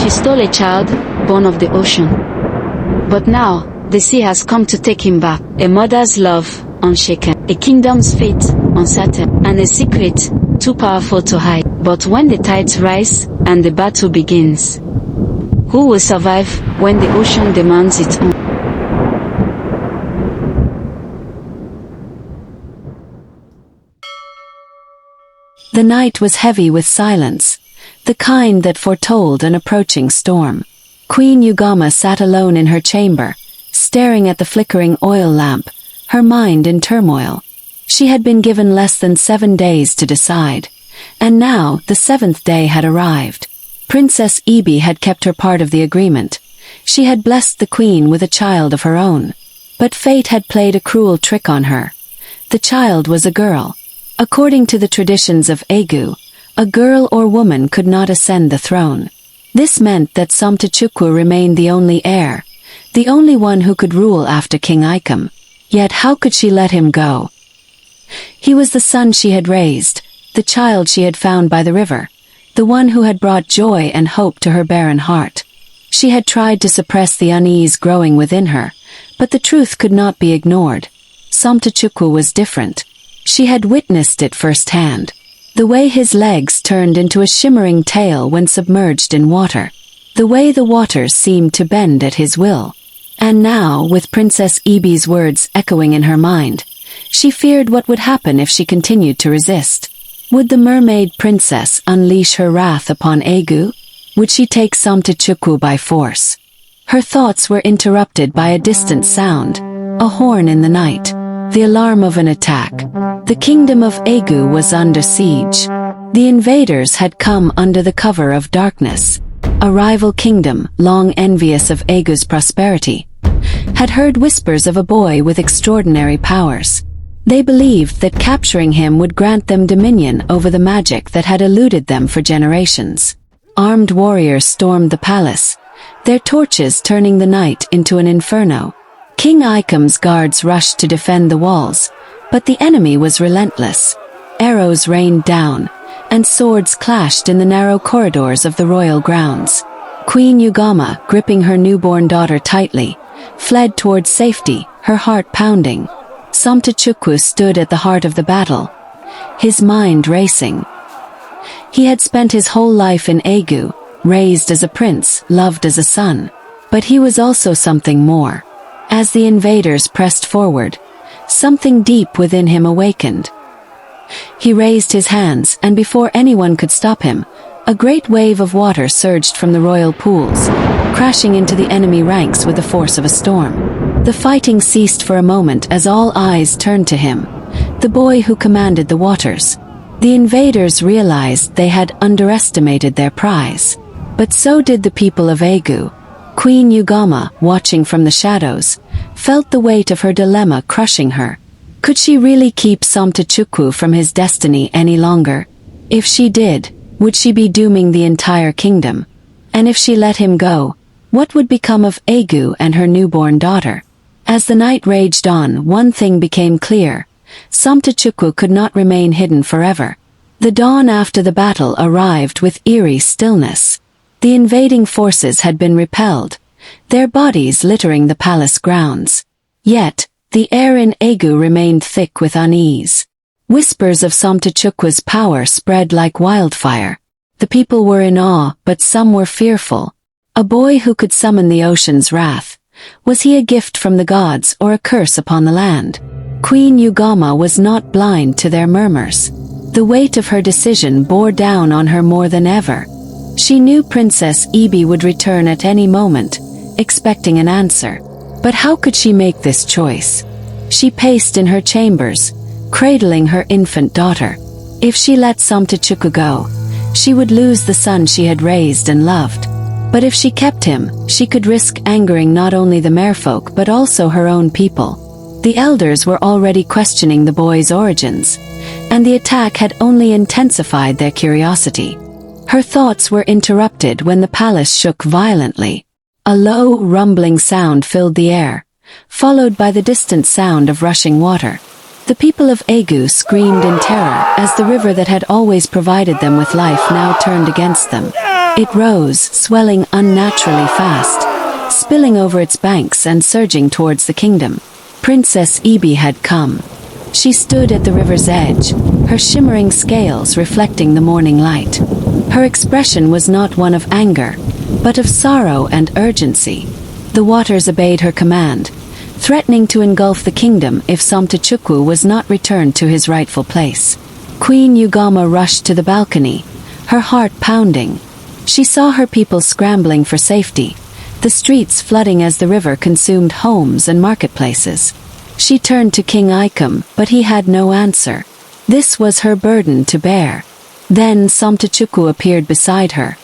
She stole a child, born of the ocean. But now, the sea has come to take him back. A mother's love, unshaken. A kingdom's fate, uncertain. And a secret, too powerful to hide. But when the tides rise, and the battle begins, who will survive when the ocean demands its own? The night was heavy with silence, the kind that foretold an approaching storm. Queen Ugama sat alone in her chamber, staring at the flickering oil lamp, her mind in turmoil. She had been given less than 7 days to decide, and now the 7th day had arrived. Princess Ibi had kept her part of the agreement. She had blessed the queen with a child of her own. But fate had played a cruel trick on her. The child was a girl. According to the traditions of Egu, a girl or woman could not ascend the throne. This meant that Somtachukwu remained the only heir, the only one who could rule after King Icum. Yet how could she let him go? He was the son she had raised, the child she had found by the river, the one who had brought joy and hope to her barren heart. She had tried to suppress the unease growing within her, but the truth could not be ignored. Somtachukwu was different. She had witnessed it firsthand. The way his legs turned into a shimmering tail when submerged in water. The way the waters seemed to bend at his will. And now, with Princess Ibi's words echoing in her mind, she feared what would happen if she continued to resist. Would the mermaid princess unleash her wrath upon Egu? Would she take Somtachukwu by force? Her thoughts were interrupted by a distant sound, a horn in the night. The alarm of an attack. The kingdom of Egu was under siege. The invaders had come under the cover of darkness. A rival kingdom, long envious of Egu's prosperity, had heard whispers of a boy with extraordinary powers. They believed that capturing him would grant them dominion over the magic that had eluded them for generations. Armed warriors stormed the palace, their torches turning the night into an inferno. King Icum's guards rushed to defend the walls, but the enemy was relentless. Arrows rained down, and swords clashed in the narrow corridors of the royal grounds. Queen Ugama, gripping her newborn daughter tightly, fled towards safety, her heart pounding. Somtachukwu stood at the heart of the battle, his mind racing. He had spent his whole life in Egu, raised as a prince, loved as a son. But he was also something more. As the invaders pressed forward, something deep within him awakened. He raised his hands, and before anyone could stop him, a great wave of water surged from the royal pools, crashing into the enemy ranks with the force of a storm. The fighting ceased for a moment as all eyes turned to him, the boy who commanded the waters. The invaders realized they had underestimated their prize. But so did the people of Egu. Queen Ugama, watching from the shadows, felt the weight of her dilemma crushing her. Could she really keep Somtachukwu from his destiny any longer? If she did, would she be dooming the entire kingdom? And if she let him go, what would become of Egu and her newborn daughter? As the night raged on, one thing became clear. Somtachukwu could not remain hidden forever. The dawn after the battle arrived with eerie stillness. The invading forces had been repelled, their bodies littering the palace grounds. Yet, the air in Egu remained thick with unease. Whispers of Somtachukwu's power spread like wildfire. The people were in awe, but some were fearful. A boy who could summon the ocean's wrath. Was he a gift from the gods or a curse upon the land? Queen Ugama was not blind to their murmurs. The weight of her decision bore down on her more than ever. She knew Princess Ibi would return at any moment, expecting an answer. But how could she make this choice? She paced in her chambers, cradling her infant daughter. If she let Somtachukwu go, she would lose the son she had raised and loved. But if she kept him, she could risk angering not only the merfolk but also her own people. The elders were already questioning the boy's origins, and the attack had only intensified their curiosity. Her thoughts were interrupted when the palace shook violently. A low, rumbling sound filled the air, followed by the distant sound of rushing water. The people of Egu screamed in terror as the river that had always provided them with life now turned against them. It rose, swelling unnaturally fast, spilling over its banks and surging towards the kingdom. Princess Ibi had come. She stood at the river's edge, her shimmering scales reflecting the morning light. Her expression was not one of anger, but of sorrow and urgency. The waters obeyed her command, threatening to engulf the kingdom if Somtachukwu was not returned to his rightful place. Queen Ugama rushed to the balcony, her heart pounding. She saw her people scrambling for safety, the streets flooding as the river consumed homes and marketplaces. She turned to King Ikem, but he had no answer. This was her burden to bear. Then Somtachukwu appeared beside her.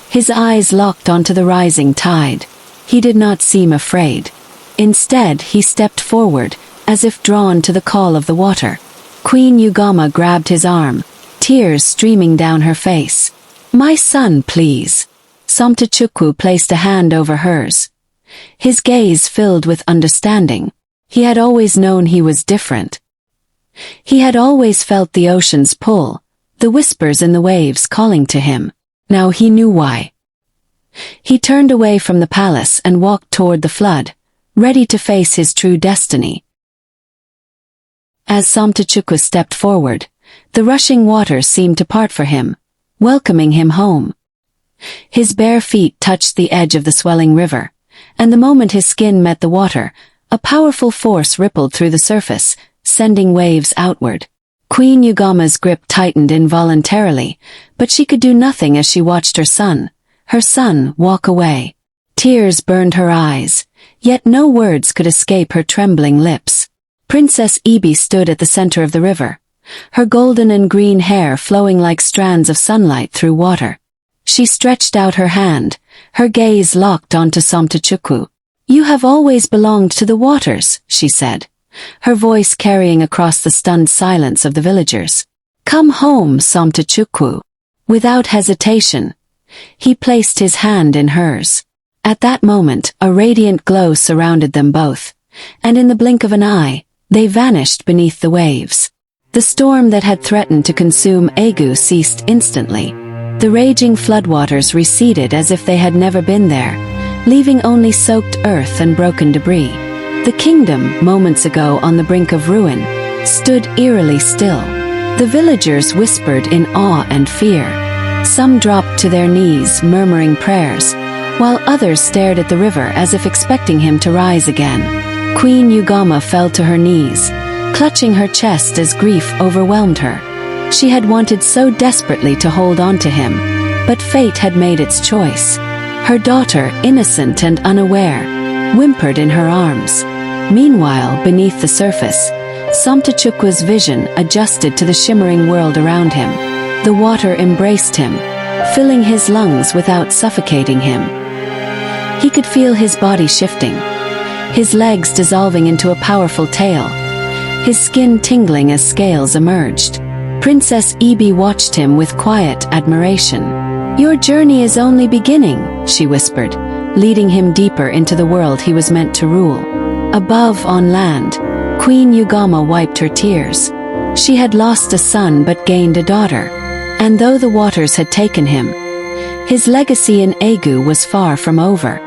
His eyes locked onto the rising tide. He did not seem afraid. Instead, he stepped forward, as if drawn to the call of the water. Queen Ugama grabbed his arm, tears streaming down her face. "My son, please." Somtachukwu placed a hand over hers. His gaze filled with understanding. He had always known he was different. He had always felt the ocean's pull, the whispers in the waves calling to him. Now he knew why. He turned away from the palace and walked toward the flood, ready to face his true destiny. As Somtachukwu stepped forward, the rushing waters seemed to part for him, welcoming him home. His bare feet touched the edge of the swelling river, and the moment his skin met the water, a powerful force rippled through the surface, sending waves outward. Queen Ugama's grip tightened involuntarily, but she could do nothing as she watched her son, walk away. Tears burned her eyes, yet no words could escape her trembling lips. Princess Ibi stood at the center of the river, her golden and green hair flowing like strands of sunlight through water. She stretched out her hand, her gaze locked onto Somtachukwu. "You have always belonged to the waters," she said, her voice carrying across the stunned silence of the villagers. "Come home, Somtachukwu." Without hesitation, he placed his hand in hers. At that moment, a radiant glow surrounded them both, and in the blink of an eye, they vanished beneath the waves. The storm that had threatened to consume Egu ceased instantly. The raging floodwaters receded as if they had never been there, leaving only soaked earth and broken debris. The kingdom, moments ago on the brink of ruin, stood eerily still. The villagers whispered in awe and fear. Some dropped to their knees, murmuring prayers, while others stared at the river as if expecting him to rise again. Queen Ugama fell to her knees, clutching her chest as grief overwhelmed her. She had wanted so desperately to hold on to him, but fate had made its choice. Her daughter, innocent and unaware, whimpered in her arms. Meanwhile, beneath the surface, Somtachukwu's vision adjusted to the shimmering world around him. The water embraced him, filling his lungs without suffocating him. He could feel his body shifting, his legs dissolving into a powerful tail, his skin tingling as scales emerged. Princess Ibi watched him with quiet admiration. "Your journey is only beginning," she whispered, leading him deeper into the world he was meant to rule. Above on land, Queen Ugama wiped her tears. She had lost a son but gained a daughter, and though the waters had taken him, his legacy in Egu was far from over.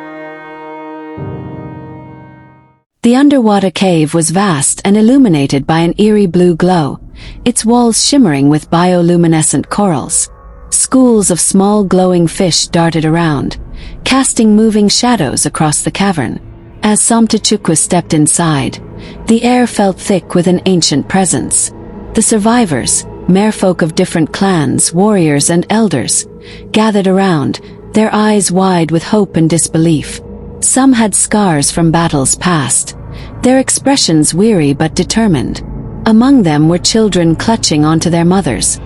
The underwater cave was vast and illuminated by an eerie blue glow, its walls shimmering with bioluminescent corals. Schools of small glowing fish darted around, casting moving shadows across the cavern. As Somtachukwu stepped inside, the air felt thick with an ancient presence. The survivors, merfolk of different clans, warriors and elders, gathered around, their eyes wide with hope and disbelief. Some had scars from battles past, their expressions weary but determined. Among them were children clutching onto their mothers,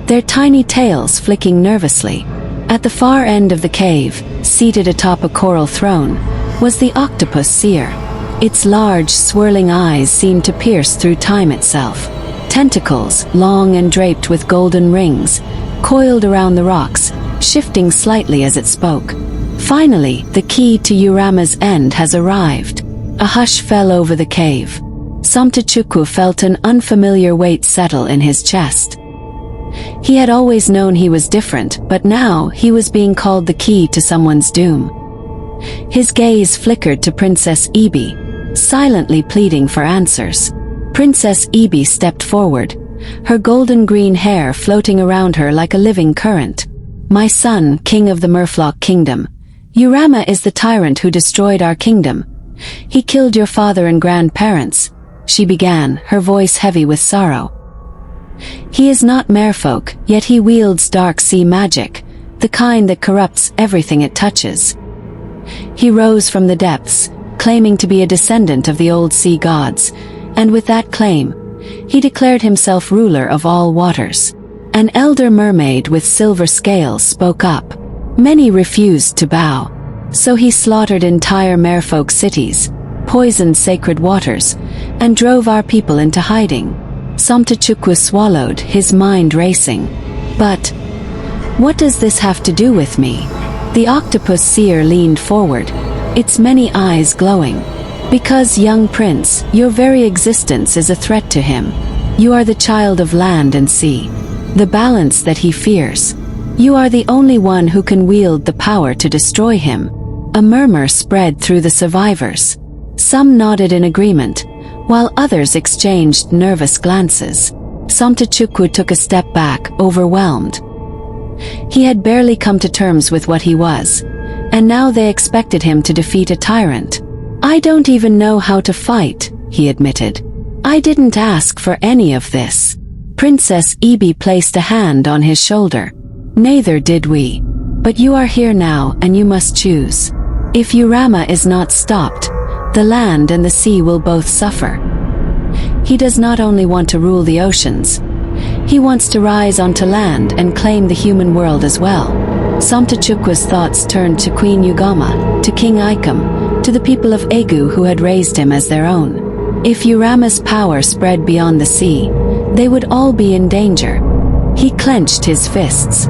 their tiny tails flicking nervously. At the far end of the cave, seated atop a coral throne, was the octopus seer. Its large, swirling eyes seemed to pierce through time itself. Tentacles, long and draped with golden rings, coiled around the rocks, shifting slightly as it spoke. Finally, the key to Urama's end has arrived. A hush fell over the cave. Somtachukwu felt an unfamiliar weight settle in his chest. He had always known he was different, but now he was being called the key to someone's doom. His gaze flickered to Princess Ebi, silently pleading for answers. Princess Ebi stepped forward, her golden-green hair floating around her like a living current. "My son, king of the Merfolk kingdom, Urama is the tyrant who destroyed our kingdom. He killed your father and grandparents," she began, her voice heavy with sorrow. "He is not merfolk, yet he wields dark sea magic, the kind that corrupts everything it touches. He rose from the depths, claiming to be a descendant of the old sea gods, and with that claim, he declared himself ruler of all waters." An elder mermaid with silver scales spoke up. Many refused to bow. So he slaughtered entire merfolk cities, poisoned sacred waters, and drove our people into hiding. Somtachukwu swallowed, his mind racing. "But what does this have to do with me?" The octopus seer leaned forward, its many eyes glowing. "Because, young prince, your very existence is a threat to him. You are the child of land and sea, the balance that he fears. You are the only one who can wield the power to destroy him." A murmur spread through the survivors. Some nodded in agreement, while others exchanged nervous glances. Somtachukwu took a step back, overwhelmed. He had barely come to terms with what he was, and now they expected him to defeat a tyrant. "I don't even know how to fight," he admitted. "I didn't ask for any of this." Princess Ebi placed a hand on his shoulder. "Neither did we. But you are here now and you must choose. If Urama is not stopped, the land and the sea will both suffer. He does not only want to rule the oceans, he wants to rise onto land and claim the human world as well." Somtachukwu's thoughts turned to Queen Ugama, to King Ikem, to the people of Egu who had raised him as their own. If Urama's power spread beyond the sea, they would all be in danger. He clenched his fists.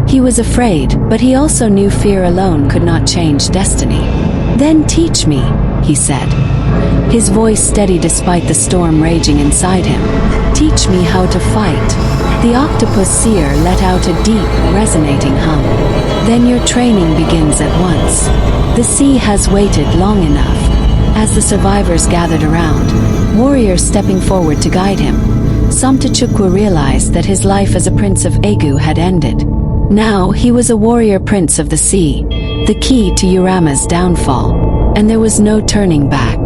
He was afraid, but he also knew fear alone could not change destiny. "Then teach me," he said, his voice steady despite the storm raging inside him. "Teach me how to fight." The octopus seer let out a deep, resonating hum. "Then your training begins at once. The sea has waited long enough." As the survivors gathered around, warriors stepping forward to guide him, Somtachukwu realized that his life as a prince of Egu had ended. Now he was a warrior prince of the sea, the key to Urama's downfall, and there was no turning back.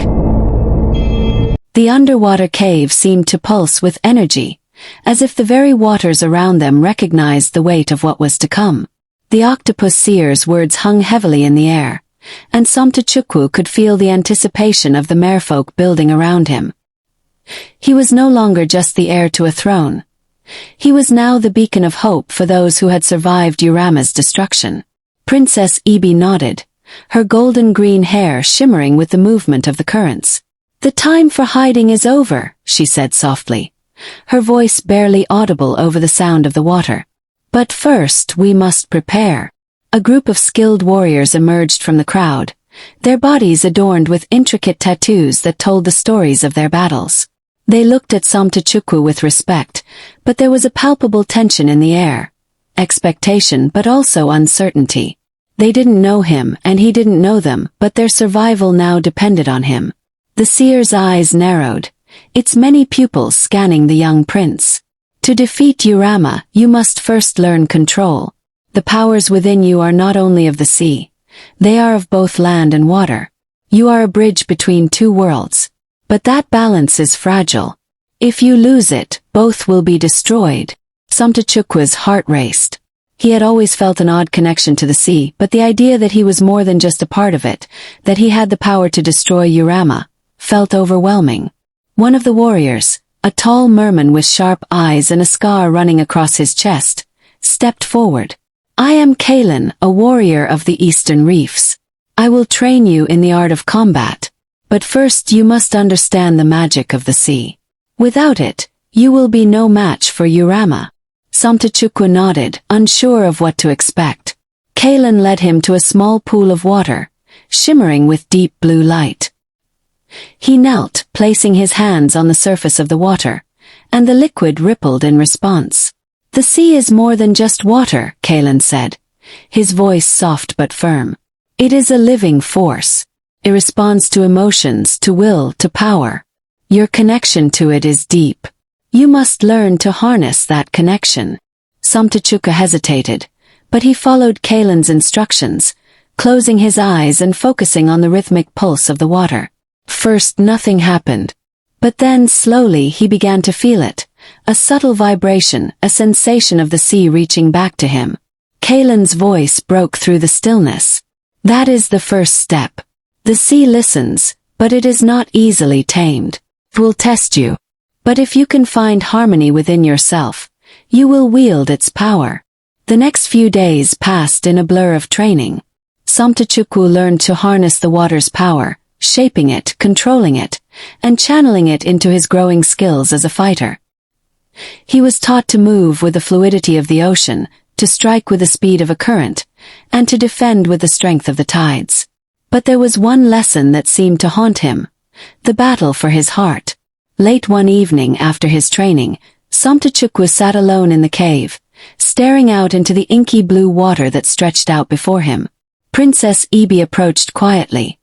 The underwater cave seemed to pulse with energy, as if the very waters around them recognized the weight of what was to come. The octopus seer's words hung heavily in the air, and Somtachukwu could feel the anticipation of the merfolk building around him. He was no longer just the heir to a throne. He was now the beacon of hope for those who had survived Urama's destruction. Princess Ebi nodded, her golden-green hair shimmering with the movement of the currents. "The time for hiding is over," she said softly, her voice barely audible over the sound of the water. "But first we must prepare." A group of skilled warriors emerged from the crowd, their bodies adorned with intricate tattoos that told the stories of their battles. They looked at Somtachukwu with respect, but there was a palpable tension in the air. Expectation but also uncertainty. They didn't know him and he didn't know them, but their survival now depended on him. The seer's eyes narrowed, its many pupils scanning the young prince. "To defeat Urama, you must first learn control. The powers within you are not only of the sea, they are of both land and water. You are a bridge between two worlds. But that balance is fragile. If you lose it, both will be destroyed." Somtachukwu's heart raced. He had always felt an odd connection to the sea, but the idea that he was more than just a part of it, that he had the power to destroy Urama, felt overwhelming. One of the warriors, a tall merman with sharp eyes and a scar running across his chest, stepped forward. "I am Kalen, a warrior of the Eastern Reefs. I will train you in the art of combat. But first you must understand the magic of the sea. Without it, you will be no match for Urama." Somtachukwu nodded, unsure of what to expect. Kalen led him to a small pool of water, shimmering with deep blue light. He knelt, placing his hands on the surface of the water, and the liquid rippled in response. The sea is more than just water, Kalen said, his voice soft but firm. It is a living force. It responds to emotions, to will, to power. Your connection to it is deep. You must learn to harness that connection. Samtachuka hesitated, but he followed Kalen's instructions, closing his eyes and focusing on the rhythmic pulse of the water. First nothing happened. But then slowly he began to feel it, a subtle vibration, a sensation of the sea reaching back to him. Kalen's voice broke through the stillness. That is the first step. The sea listens, but it is not easily tamed. It will test you. But if you can find harmony within yourself, you will wield its power. The next few days passed in a blur of training. Samtachuku learned to harness the water's power, shaping it, controlling it, and channeling it into his growing skills as a fighter. He was taught to move with the fluidity of the ocean, to strike with the speed of a current, and to defend with the strength of the tides. But there was one lesson that seemed to haunt him, the battle for his heart. Late one evening after his training, Samtachuku sat alone in the cave, staring out into the inky blue water that stretched out before him. Princess Ibi approached quietly,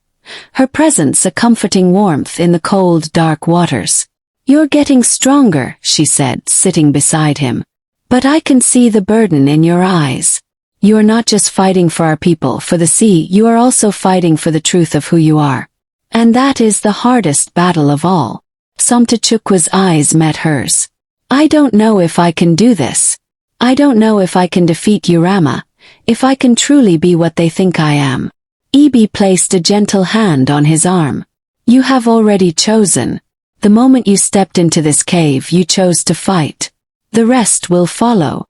her presence a comforting warmth in the cold, dark waters. "You're getting stronger," she said, sitting beside him. "But I can see the burden in your eyes. You are not just fighting for our people, for the sea, you are also fighting for the truth of who you are. And that is the hardest battle of all." Samtachukwu's eyes met hers. "I don't know if I can do this. I don't know if I can defeat Urama, if I can truly be what they think I am." Ibi placed a gentle hand on his arm. "You have already chosen. The moment you stepped into this cave, you chose to fight. The rest will follow."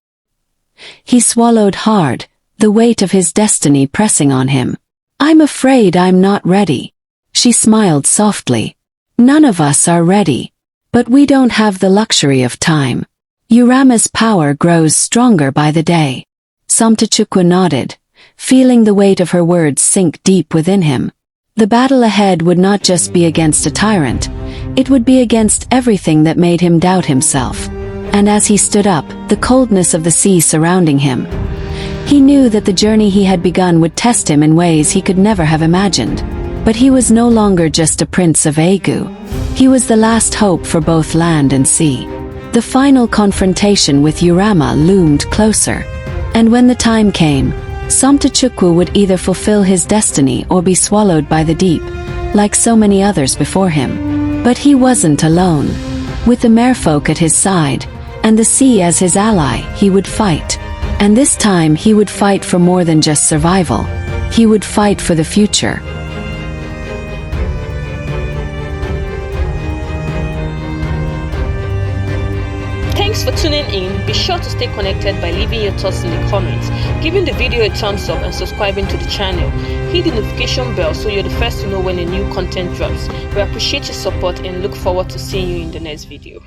He swallowed hard, the weight of his destiny pressing on him. "I'm afraid I'm not ready." She smiled softly. "None of us are ready. But we don't have the luxury of time. Urama's power grows stronger by the day." Samtachukwu nodded, feeling the weight of her words sink deep within him. The battle ahead would not just be against a tyrant, it would be against everything that made him doubt himself. And as he stood up, the coldness of the sea surrounding him, he knew that the journey he had begun would test him in ways he could never have imagined. But he was no longer just a prince of Egu. He was the last hope for both land and sea. The final confrontation with Urama loomed closer. And when the time came, Samtachukwu would either fulfill his destiny or be swallowed by the deep, like so many others before him. But he wasn't alone. With the merfolk at his side, and the sea as his ally, he would fight. And this time he would fight for more than just survival. He would fight for the future. Thanks for tuning in. Be sure to stay connected by leaving your thoughts in the comments, giving the video a thumbs up and subscribing to the channel. Hit the notification bell so you're the first to know when a new content drops. We appreciate your support and look forward to seeing you in the next video.